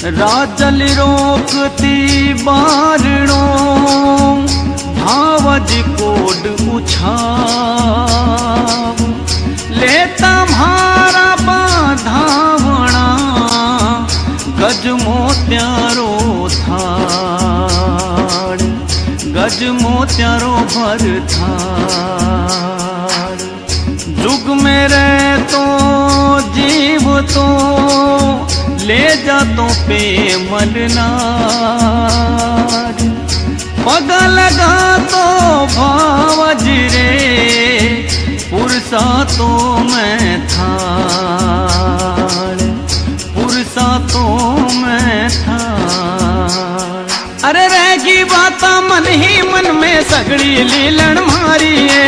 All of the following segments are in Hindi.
राजल रोकती बारणो भावज कोड उछाव लेता म्हारा बाधावणा गज मोत्यारो थाड़ गज मोत्यारो भर थाड़ जुग में रह तो जीव तो ले जा तो पे मलनार पग लगा तो भावज रे पुरसा तो मैं थाड़ पुरसा तो मैं थाड़। अरे रहेगी बाता मन ही मन में सगड़ी लीलन मारी है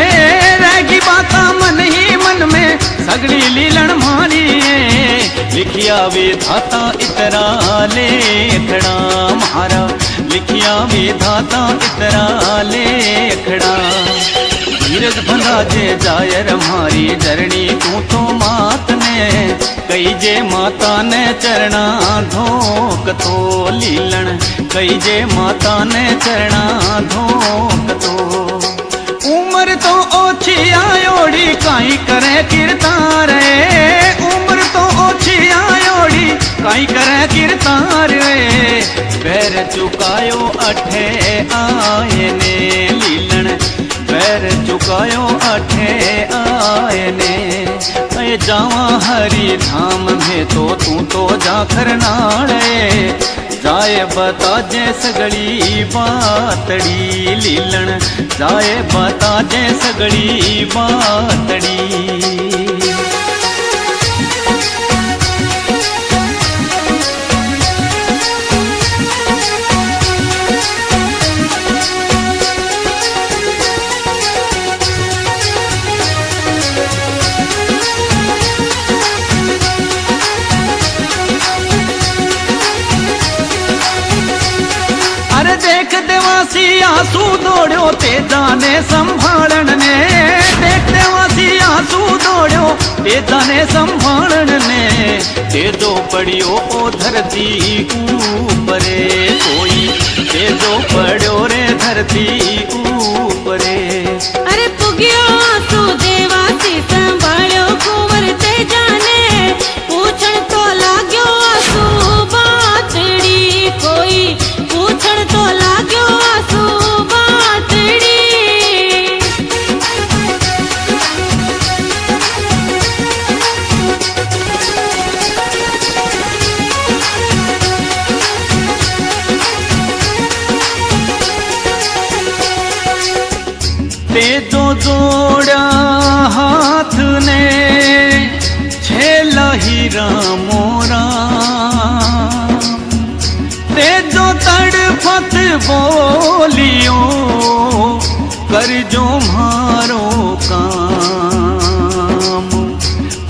रहेगी बाता मन ही मन में सगड़ी लीलन मारी है लिखिया विधाता इतरा लेखड़ा मारा लिखिया विधाता इतरा लेखड़ा धीरज भंगा जे जायर मारी जरणी तू तो मात ने कई जे माता ने चरणा धोक तो लीलन कई जे माता ने चरणा धोक तो उम्र तो ओछी आयोड़ी काई करे कीर्तार उम्र तो ओछी आयोड़ी काई करे कीर्तार पैर चुकायो अठे आए ने लीलन पैर चुकायो अठे आए ने जावा हरि धाम में तो तू तो जाखर नाड़े जाए बता जे सगड़ी बातड़ी लीलन जाए बता जे सगड़ी बातड़ी। देख देवासी आंसू दौड़ो तेजा ने संभालन ने देख देवासी आंसू दौड़ो तेजा ने संभालन ने तेजो पड़ियो ओ धरती ऊपरे कोई तेजो पड़ियो रे धरती ऊपरे। अरे पुगियो आंसू देवासी संभाळ्यो कुंवर तेजा ने पूछण तो लाग्यो आंसू बातड़ी कोई पूछण तो लाग्यो आंसू बातड़ी। तेजो जोड़ा हाथ ने छेला हीरा मोरा तेजो तड़फत बोलियो कर जो मारो काम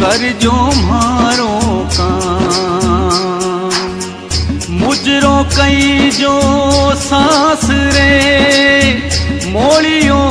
कर जो मारो काम मुजरो कई जो सास रे मोलियो